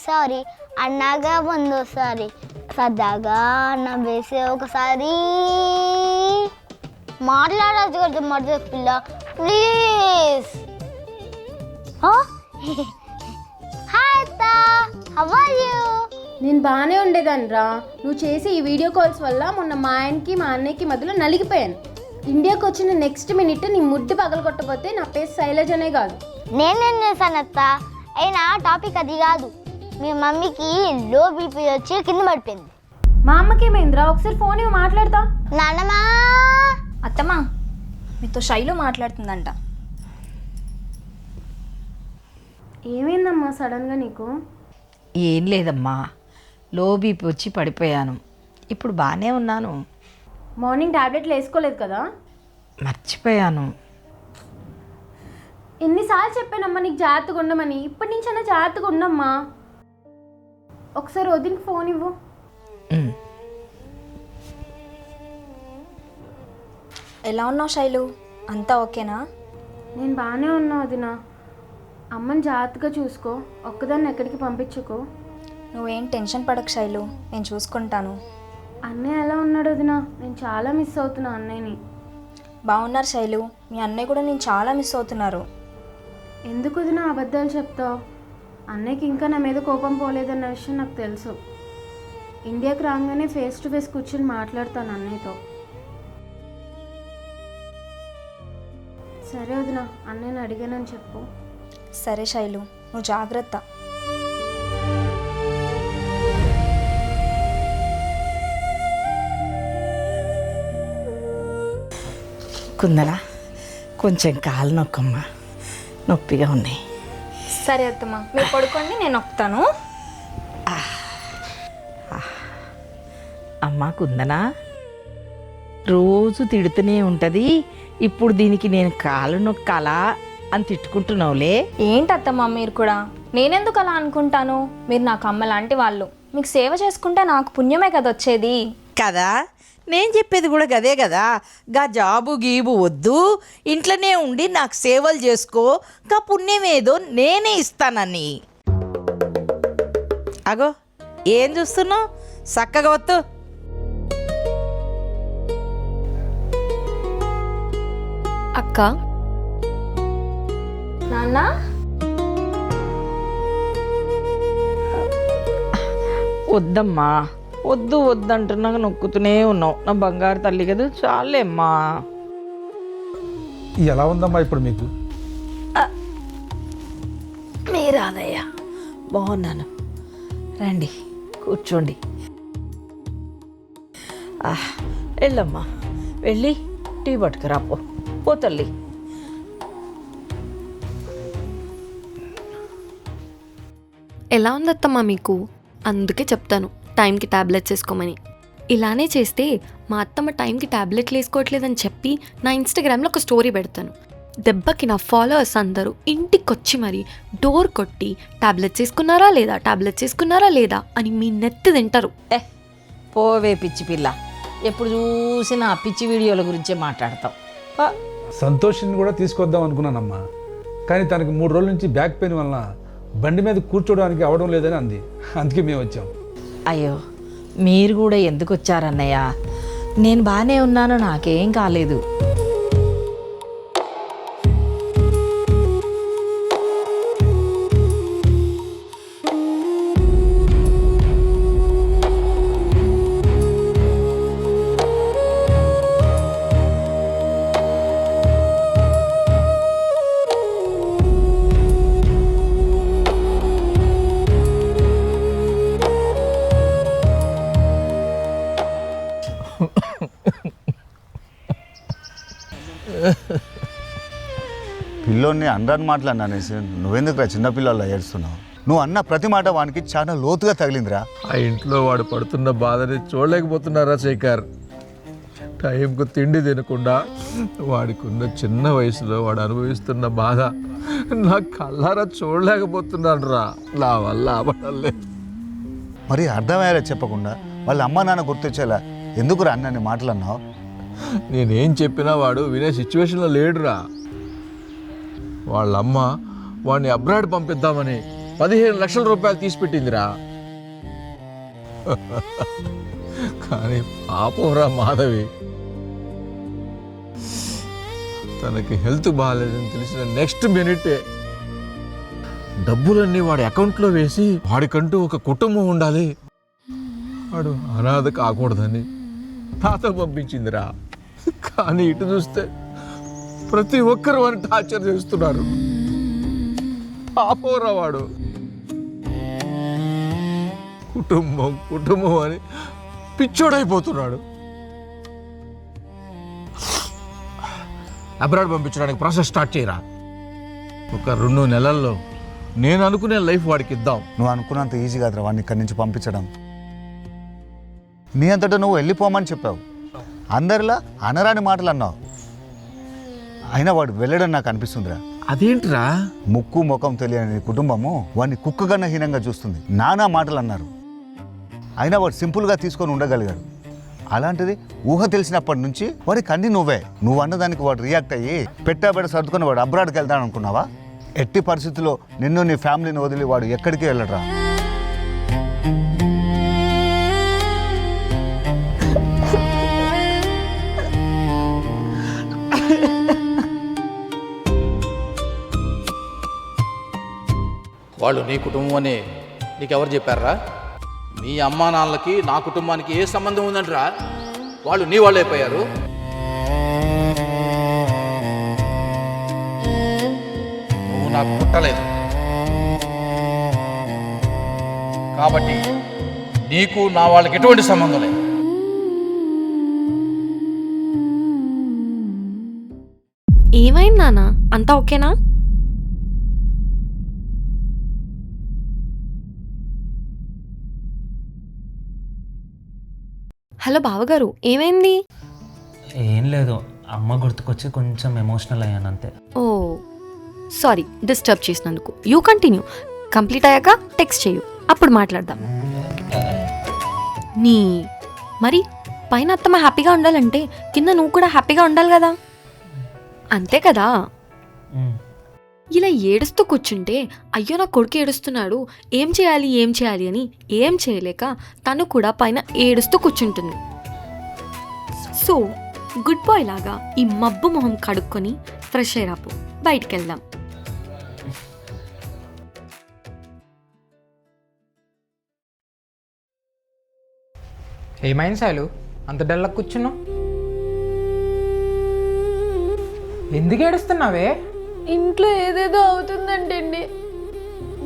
Sorry అన్నాగా ముందోసారి సరదాగా నవ్వేసే ఒకసారి మాట్లాడచ్చు కదా మర్ద పిల్ల ప్లీజ్. హాయ్ అత్త, హౌ ఆర్ యు? నేను బాగానే ఉండేదాన్ని రా. నువ్వు చేసే ఈ వీడియో కాల్స్ వల్ల మొన్న మా ఆయనకి మా అన్నయ్యకి మధ్యలో నలిగిపోయాను. ఇండియాకి వచ్చిన నెక్స్ట్ మినిట్ నీ ముడ్డు పగలగొట్టకపోతే నా పేరు శైలజ అనే కాదు. నేనేం చేశాను అత్త? అయినా టాపిక్ అది కాదు. మీ మమ్మీకి లో బీపీ వచ్చి కింద పడిపోయింది. మా అమ్మకి ఏమైందిరా? ఒకసారి ఫోన్ ఇవ్వ మాట్లాడతా. నాన్నమ్మా. అత్తమ్మా, మీతో శైలు మాట్లాడుతుందంట. ఏమైందమ్మా సడన్గా నీకు? ఏం లేదమ్మా, లో బీపీ వచ్చి పడిపోయాను. ఇప్పుడు బాగానే ఉన్నాను. మార్నింగ్ టాబ్లెట్లు వేసుకోలేదు కదా? మర్చిపోయాను. ఎన్నిసార్లు చెప్పానమ్మా నీకు జాగ్రత్తగా ఉండమని. ఇప్పటి నుంచైనా జాగ్రత్తగా ఉండమ్మా. ఒకసారి వదిలికి ఫోన్ ఇవ్వు. ఎలా ఉన్నావు శైలు? అంతా ఓకేనా? నేను బాగానే ఉన్నా వదిన. అమ్మని జాగ్రత్తగా చూసుకో. ఒక్కదాన్ని ఎక్కడికి పంపించుకో. నువ్వేం టెన్షన్ పడకు శైలు, నేను చూసుకుంటాను. అన్నయ్య ఎలా ఉన్నాడు వదిన? నేను చాలా మిస్ అవుతున్నా అన్నయ్యని. బాగున్నారు శైలు, మీ అన్నయ్య కూడా నేను చాలా మిస్ అవుతున్నారు. ఎందుకు వదిన అబద్ధాలు చెప్తావు? అన్నయ్యకి ఇంకా నా మీద కోపం పోలేదన్న విషయం నాకు తెలుసు. ఇండియాకి రాగానే ఫేస్ టు ఫేస్ కూర్చొని మాట్లాడతాను అన్నయ్యతో. సరే వదిన, అన్నయ్యని అడిగానని చెప్పు. సరే శైలు, నువ్వు జాగ్రత్త. కుందలా, కొంచెం కాలు నొక్కమ్మా, నొప్పిగా ఉన్నాయి. సరే అత్తమ్మా, మీరు పడుకోండి, నేను నొక్కుతాను. అమ్మా కుందనా, రోజు తిడుతూనే ఉంటుంది. ఇప్పుడు దీనికి నేను కాలు నొక్కాలా అని తిట్టుకుంటున్నావులే. ఏంటి అత్తమ్మా మీరు కూడా? నేనెందుకు అలా అనుకుంటాను? మీరు నాకు అమ్మ లాంటి వాళ్ళు. మీకు సేవ చేసుకుంటే నాకు పుణ్యమే కదా వచ్చేది. కదా, నేను చెప్పేది కూడా గదే కదా. గా జాబు గీబు వద్దు, ఇంట్లోనే ఉండి నాకు సేవలు చేసుకో, గా పుణ్యమేదో నేనే ఇస్తానని. అగో ఏం చూస్తున్నావు? చక్కగా వద్దు. అక్క, నాన్న, వద్దమ్మా, వద్దు వద్దంటున్నాక నొక్కుతూనే ఉన్నావు. నా బంగారు తల్లి కదా, చాలేమ్మా. ఎలా ఉందమ్మా ఇప్పుడు మీకు? మీరాదయ్యా, బాగున్నాను. రండి కూర్చోండి. వెళ్ళమ్మా, వెళ్ళి టీ పట్టుకురా. పో తల్లి. ఎలా ఉందత్తమ్మా మీకు? అందుకే చెప్తాను టైంకి ట్యాబ్లెట్స్ వేసుకోమని. ఇలానే చేస్తే మా అత్తమ్మ టైంకి ట్యాబ్లెట్లు వేసుకోవట్లేదని చెప్పి నా ఇన్స్టాగ్రామ్లో ఒక స్టోరీ పెడతాను. దెబ్బకి నా ఫాలోవర్స్ అందరూ ఇంటికి వచ్చి మరి డోర్ కొట్టి ట్యాబ్లెట్స్ వేసుకున్నారా లేదా, ట్యాబ్లెట్స్ వేసుకున్నారా లేదా అని మీ నెత్తి తింటారు. పోవే పిచ్చి పిల్ల, ఎప్పుడు చూసినా ఆ పిచ్చి వీడియోల గురించే మాట్లాడతాం. సంతోషిని కూడా తీసుకొద్దాం అనుకున్నానమ్మా, కానీ తనకి 3 రోజుల నుంచి బ్యాక్ పెయిన్ వలన బండి మీద కూర్చోడానికి అవడం లేదని అంది. అందుకే మేము వచ్చాం. అయ్యో, మీరు కూడా ఎందుకు వచ్చారన్నయ్య? నేను బాగానే ఉన్నాను, నాకేం కాలేదు. పిల్లోని అనరాని మాటలు అనేసి నువ్వెందుకురా చిన్నపిల్లల్లో ఏడుస్తున్నావు? నువ్వు అన్న ప్రతి మాట వానికి చాలా లోతుగా తగిలిందిరా. ఆ ఇంట్లో వాడు పడుతున్న బాధని చూడలేకపోతున్నారా శేఖర్? టైంకు తిండి తినకుండా వాడికి ఉన్న చిన్న వయసులో వాడు అనుభవిస్తున్న బాధ నా కళ్ళారా చూడలేకపోతున్నాను రా. నా వల్ల అవ్వడంలే. మరి అర్థమయ్యేలా చెప్పకుండా వాళ్ళ అమ్మ నాన్న గుర్తొచ్చేలా ఎందుకురా అన్నని మాటలు అన్నావు? నేనేం చెప్పినా వాడు వినే సిచ్యువేషన్లో లేడురా. వాళ్ళమ్మ వాడిని అబ్రాడ్ పంపిద్దామని 15 లక్షల రూపాయలు తీసి పెట్టిందిరా. కానీ పాపంరా మాధవి, తనకి హెల్త్ బాగాలేదని తెలిసిన నెక్స్ట్ మినిటే డబ్బులన్నీ వాడి అకౌంట్లో వేసి వాడికంటూ ఒక కుటుంబం ఉండాలి, వాడు అనాథ కాకూడదని నాతో పంపించిందిరా. కానీ ఇటు చూస్తే ప్రతి ఒక్కరు వాడిని టార్చర్ చేస్తున్నారు. పాపంరా వాడు. కుటుంబం కుటుంబం అని పిచ్చోడైపోతున్నాడు. అబ్రాడ్ పంపించడానికి ప్రాసెస్ స్టార్ట్ చేయరా. ఒక 2 నెలల్లో నేను అనుకునే లైఫ్ వాడికి ఇద్దాం. నువ్వు అనుకున్నంత ఈజీ కాదురా వాడిని ఇక్కడి నుంచి పంపించడం. నీ అంతటా నువ్వు వెళ్ళిపోమని చెప్పావు, అందరిలా అనరాని మాటలు అన్నావు. అయినా వాడు వెళ్ళడం నాకు అనిపిస్తుందిరా. అదేంట్రా? ముక్కు ముఖం తెలియని నీ కుటుంబము వాడిని కుక్కగన్న హీనంగా చూస్తుంది. నానా మాటలు అన్నారు, అయినా వాడు సింపుల్గా తీసుకొని ఉండగలిగాడు. అలాంటిది ఊహ తెలిసినప్పటి నుంచి వాడికి అన్నీ నువ్వే. నువ్వు అన్నదానికి వాడు రియాక్ట్ అయ్యి పెట్టాబెడ సర్దుకొని వాడు అబ్రాడ్కి వెళ్తాను అనుకున్నావా? ఎట్టి పరిస్థితుల్లో నిన్ను నీ ఫ్యామిలీని వదిలి వాడు ఎక్కడికి వెళ్ళడరా. వాళ్ళు నీ కుటుంబం అని నీకెవరు చెప్పారా? మీ అమ్మా నాన్నలకి నా కుటుంబానికి ఏ సంబంధం ఉందంటరా? వాళ్ళు నీ వాళ్ళు అయిపోయారు. నువ్వు నాకు పుట్టలేదు కాబట్టి నీకు నా వాళ్ళకి ఎటువంటి సంబంధం లేదు. ఏమైంది నాన్న, అంతా ఓకేనా? హలో బావగారు, ఏమైంది? ఏం లేదు, అమ్మ గుర్తుకొచ్చి కొంచెం ఎమోషనల్ అయ్యాను అంతే. ఓ సారీ డిస్టర్బ్ చేసినందుకు. You continue. కంప్లీట్ అయ్యాక టెక్స్ట్ చేయు, అప్పుడు మాట్లాడదాం. నీ మరి పైన అత్తమ్మ హ్యాపీగా ఉండాలంటే కింద నువ్వు కూడా హ్యాపీగా ఉండాలి కదా, అంతే కదా? ఇలా ఏడుస్తూ కూర్చుంటే అయ్యో నా కొడుకు ఏడుస్తున్నాడు, ఏం చేయాలి అని ఏం చేయలేక తను కూడా పైన ఏడుస్తూ కూర్చుంటుంది. సో గుడ్ బాయ్ లాగా ఈ మబ్బు మొహం కడుక్కొని ఫ్రెష్ అయ్యాపు, బయటికి వెళ్దాం. ఏమైంది సాలు అంత డల్లా కూర్చున్నావు? ఎందుకు ఏడుస్తున్నావే? ఇంట్లో ఏదేదో అవుతుందంటండి.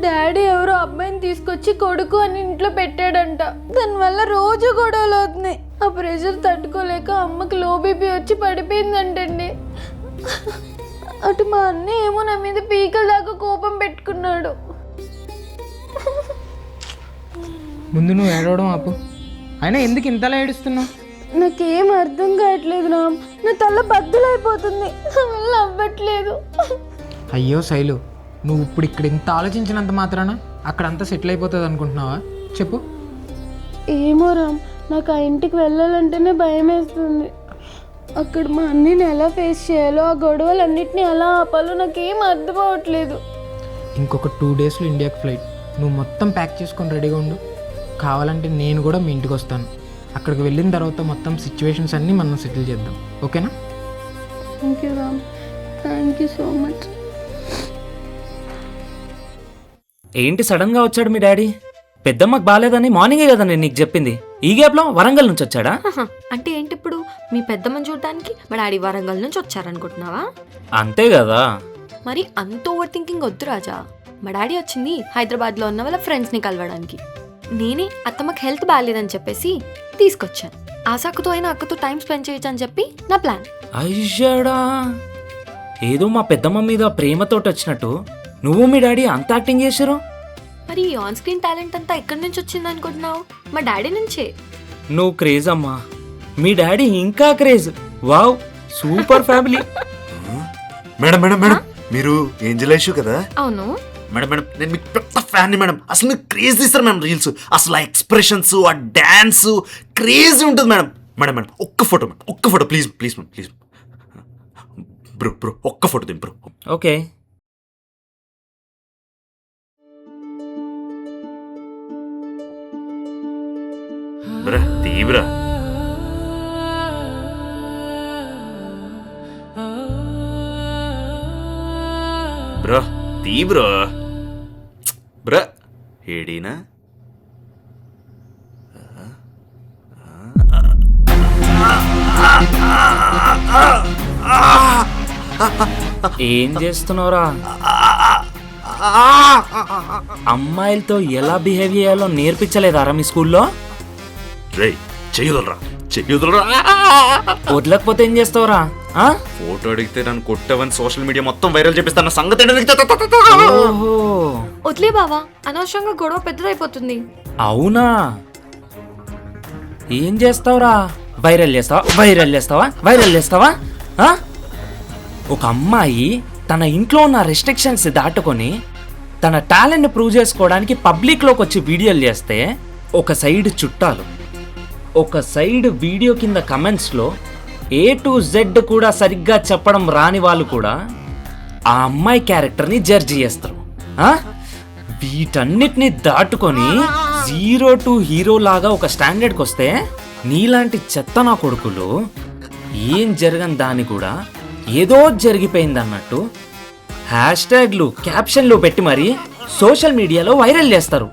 డాడీ ఎవరో అబ్బాయిని తీసుకొచ్చి కొడుకు అని ఇంట్లో పెట్టాడంట. దానివల్ల రోజు గొడవలు అవుతున్నాయి. ఆ ప్రెషర్ తట్టుకోలేక అమ్మకి లో బీపీ వచ్చి పడిపోయిందంటండి. అటు మా అన్నయ్య ఏమో నా మీద పీకల దాకా కోపం పెట్టుకున్నాడు. ముందు నువ్వు ఏడవడం ఆపు. అయినా ఎందుకు ఇంతలా ఏడుస్తున్నావు? నాకేం అర్థం కావట్లేదు రామ్, నా తల బద్దలైపోతుంది, నా వల్ల అవ్వట్లేదు. అయ్యో శైలు, నువ్వు ఇప్పుడు ఇక్కడ ఇంత ఆలోచించినంత మాత్రాన అక్కడంతా సెటిల్ అయిపోతుంది అనుకుంటున్నావా? చెప్పు. ఏమో రామ్, నాకు ఆ ఇంటికి వెళ్ళాలంటేనే భయం వేస్తుంది. అక్కడ మా అన్నీని ఎలా ఫేస్ చేయాలో, ఆ గొడవలన్నిటిని ఎలా ఆపాలో నాకేం అర్థం అవ్వట్లేదు. ఇంకొక 2 డేస్లో ఇండియాకి ఫ్లైట్. నువ్వు మొత్తం ప్యాక్ చేసుకొని రెడీగా ఉండు. కావాలంటే నేను కూడా మీ ఇంటికి వస్తాను. అక్కడికి వెళ్ళిన తర్వాత మొత్తం సిచ్యువేషన్స్ అన్నీ మనం సెటిల్ చేద్దాం, ఓకేనా? Thank you Ram, thank you so much. ఏంటి సడన్గా వచ్చాడు మీ డాడీ? పెద్దమ్మకు బాగాలేదని మార్నింగే కదా నేను నీకు చెప్పింది. ఈ గ్యాప్లో వరంగల్ నుంచి వచ్చాడా? అంటే ఏంటి ఇప్పుడు మీ పెద్దమ్మని చూడడానికి మా డాడీ వరంగల్ నుంచి వచ్చారనుకుంటున్నావా? అంతే కదా. మరి అంత ఓవర్ థింకింగ్ వద్దు రాజా. మా డాడీ వచ్చింది హైదరాబాద్లో ఉన్న వాళ్ళ ఫ్రెండ్స్ని కలవడానికి. నేనే అత్తమ్మకి హెల్త్ బాగాలేదని చెప్పేసి తీసుకొచ్చాను. ఆశాకుతో అయినా అక్కతో టైం స్పెండ్ చేయొచ్చు అని చెప్పి నా ప్లాన్. అయ్యాడా, ఏదో మా పెద్దమ్మ మీద ప్రేమతోటి వచ్చినట్టు నువ్వు మీ డాడీ అంత యాక్టింగ్ చేశారు. మరి ఈ ఆన్ స్క్రీన్ టాలెంట్ అంతా ఎక్కడి నుంచి వచ్చింది అనుకుంటున్నావు? మా డాడీ నుంచే. నువ్వు క్రేజ్ అమ్మా, మీ డాడీ ఇంకా craze. Wow, super family. Madam madam madam, మీరు ఏంజల్ ఐషు కదా? అవును మేడం మేడం, నేను మీకు పెద్ద ఫ్యాన్ ని మేడం. అసలు మీరు క్రేజ్ తీస్తారు మేడం రీల్స్. అసలు ఆ ఎక్స్ప్రెషన్స్, ఆ డాన్స్ క్రేజీ ఉంటుంది మేడం. మేడం మేడం ఒక్క ఫోటో మేడం, ఒక్క photo please please madam please. Bro bro ఒక్క ఫోటో దింపు బ్రో. ఓకే. బ్రా తీవ్రా బ్రో తీవ్రో బ్రా ఏడీనా ఏం చేస్తున్నావురా? అమ్మాయిలతో ఎలా బిహేవ్ చేయాలో నేర్పించలేదారా మీ స్కూల్లో? రే చెయ్యదులరా చెయ్యదులరా. వదలకపోతే ఏం చేస్తావురా? ఫోటో అడిగితే నన్ను కొట్టవని సోషల్ మీడియా మొత్తం వైరల్ చేపిస్తాను సంగతి. ఓహో వదిలే బావా, అనవసరంగా గొడవ పెద్దదైపోతుంది. అవునా? ఏం చేస్తావురా? వైరల్ చేస్తావా? వైరల్ చేస్తావా? వైరల్ చేస్తావా? ఒక అమ్మాయి తన ఇంట్లో ఉన్న రెస్ట్రిక్షన్స్ దాటుకొని తన టాలెంట్ని ప్రూవ్ చేసుకోవడానికి పబ్లిక్లోకి వచ్చి వీడియోలు చేస్తే ఒక సైడ్ చుట్టాలు, ఒక సైడ్ వీడియో కింద కమెంట్స్లో A to Z కూడా సరిగ్గా చెప్పడం రాని వాళ్ళు కూడా ఆ అమ్మాయి క్యారెక్టర్ని జడ్జ్ చేస్తారు. వీటన్నిటిని దాటుకొని 0 to హీరో లాగా ఒక స్టాండర్డ్కి వస్తే నీలాంటి చెత్త నా కొడుకులు ఏం జరగని దాన్ని కూడా ఏదో జరిగిపోయింది అన్నట్టు హ్యాష్ట్యాగ్లు క్యాప్షన్లు పెట్టి మరీ సోషల్ మీడియాలో వైరల్ చేస్తారు.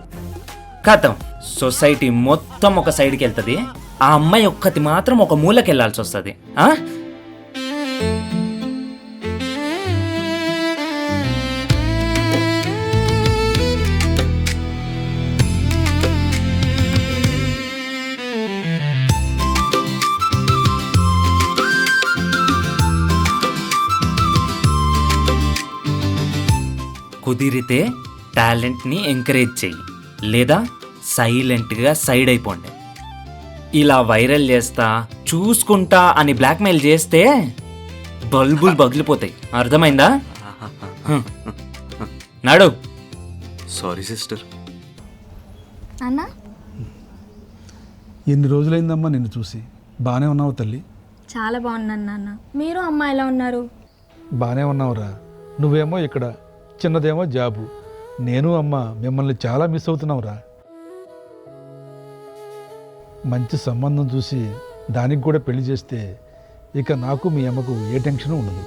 కథం సొసైటీ మొత్తం ఒక సైడ్కి వెళ్తుంది, ఆ అమ్మాయి ఒక్కటి మాత్రం ఒక మూలకి వెళ్ళాల్సి వస్తుంది. కుదిరితే టాలెంట్ని ఎంకరేజ్ చెయ్యి, లేదా సైలెంట్గా సైడ్ అయిపోండి. ఇలా వైరల్ చేస్తా చూసుకుంటా అని బ్లాక్మెయిల్ చేస్తే బల్బులు పగిలిపోతాయి. అర్థమైందా? నాడు. Sorry sister. అన్నా ఎన్ని రోజులైందమ్మా నిన్ను చూసి. బాగానే ఉన్నావు తల్లి? చాలా బాగున్నాను నాన్న. మీరు అమ్మ ఎలా ఉన్నారు? బాగానే ఉన్నావురా. నువ్వేమో ఇక్కడ, చిన్నదేమో జాబు. నేను అమ్మ మిమ్మల్ని చాలా మిస్ అవుతున్నావురా. మంచి సంబంధం చూసి దానికి కూడా పెళ్లి చేస్తే ఇక నాకు మీ అమ్మకు ఏ టెన్షన్ ఉండదు.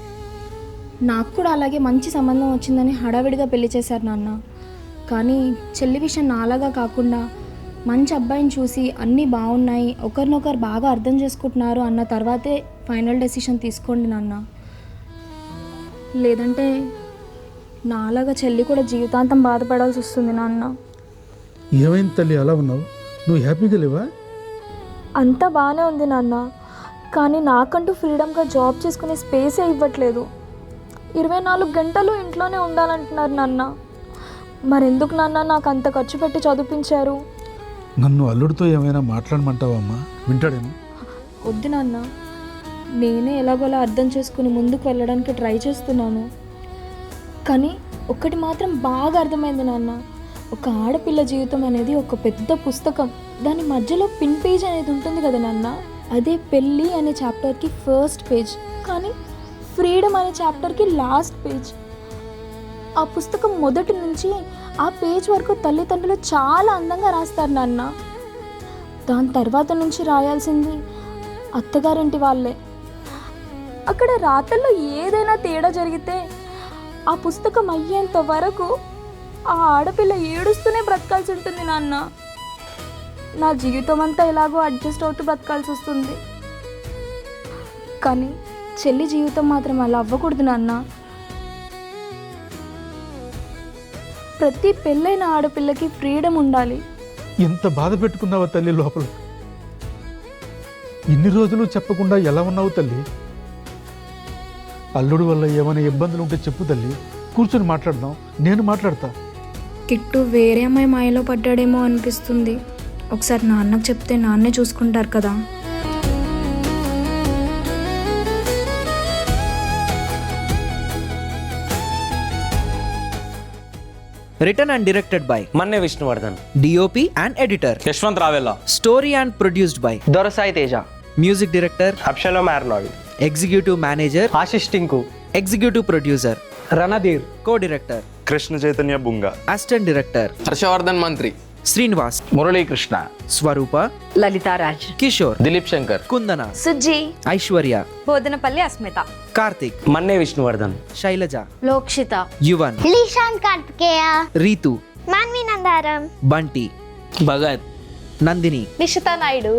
నాకు కూడా అలాగే మంచి సంబంధం వచ్చిందని హడావిడిగా పెళ్లి చేశారు నాన్న. కానీ చెల్లి విషయం నాలాగా కాకుండా మంచి అబ్బాయిని చూసి అన్నీ బాగున్నాయి, ఒకరినొకరు బాగా అర్థం చేసుకుంటున్నారు అన్న తర్వాతే ఫైనల్ డెసిషన్ తీసుకోండి నాన్న. లేదంటే నాలాగా చెల్లి కూడా జీవితాంతం బాధపడాల్సి వస్తుంది నాన్న. ఏమైంది తల్లి అలా ఉన్నావు? నువ్వు హ్యాపీగా లేవా? అంతా బాగానే ఉంది నాన్న, కానీ నాకంటూ ఫ్రీడమ్గా జాబ్ చేసుకునే స్పేసే ఇవ్వట్లేదు. 24 గంటలు ఇంట్లోనే ఉండాలంటున్నారు నాన్న. మరెందుకు నాన్న నాకు అంత ఖర్చు పెట్టి చదివించారు? నన్ను అల్లుడితో ఏమైనా మాట్లాడమంటావా అమ్మా? వింటాడేమో. వద్దు నాన్న, నేనే ఎలాగోలా అర్థం చేసుకుని ముందుకు వెళ్ళడానికి ట్రై చేస్తున్నాను. కానీ ఒక్కటి మాత్రం బాగా అర్థమైంది నాన్న, ఒక ఆడపిల్ల జీవితం అనేది ఒక పెద్ద పుస్తకం. దాని మధ్యలో పిన్ పేజ్ అనేది ఉంటుంది కదా నాన్న, అదే పెళ్ళి అనే చాప్టర్కి ఫస్ట్ పేజ్, కానీ ఫ్రీడమ్ అనే చాప్టర్కి లాస్ట్ పేజ్. ఆ పుస్తకం మొదటి నుంచి ఆ పేజ్ వరకు తల్లిదండ్రులు చాలా అందంగా రాస్తారు నాన్న. దాని తర్వాత నుంచి రాయాల్సింది అత్తగారింటి వాళ్ళే. అక్కడ రాతల్లో ఏదైనా తేడా జరిగితే ఆ పుస్తకం అయ్యేంత వరకు ఆ ఆడపిల్ల ఏడుస్తూనే బ్రతకాల్సి ఉంటుంది నాన్న. నా జీవితం అంతా ఎలాగో అడ్జస్ట్ అవుతూ బ్రతకాల్సి వస్తుంది. కానీ చెల్లి జీవితం మాత్రం అలా అవ్వకూడదు నాన్న. ప్రతి పెళ్ళైన ఆడపిల్లకి ఫ్రీడమ్ ఉండాలి. ఎంత బాధ పెట్టుకున్నావా తల్లి లోపల? ఇన్ని రోజులు చెప్పకుండా ఎలా ఉన్నావు తల్లి? అల్లుడు వల్ల ఏమైనా ఇబ్బందులు ఉంటే చెప్పు తల్లి, కూర్చొని మాట్లాడదాం. నేను మాట్లాడతా. కిట్టు వేరే అమ్మాయి మాయలో పడ్డాడేమో అనిపిస్తుంది. ఒకసారి నాన్నకు చెప్తే నాన్నే చూసుకుంటారు కదా. Written and directed by Manne Vishnuvardhan, DOP and editor Yashwant Ravela, story and produced by Dorasai Teja, music director Abshalom Arnold, executive manager Ashish Tinku, executive producer Ranadir, co-director Krishna Chaitanya Bunga, assistant director Harshavardhan Mantri, Srinivas, Muralikrishna, Swaroopa, లలితారాజ్, Kishore, Dilip Shankar, Kundana, Sujji, Aishwarya, Bodhanapalli Asmita, Karthik, Manne Vishnuvardhan, Shailaja, Lokshitha, Yuvan, లీషాన్ Karthikeya, Ritu, Manvi Nandaram, Bunty, Bhagat, Nandini, Nishita Naidu,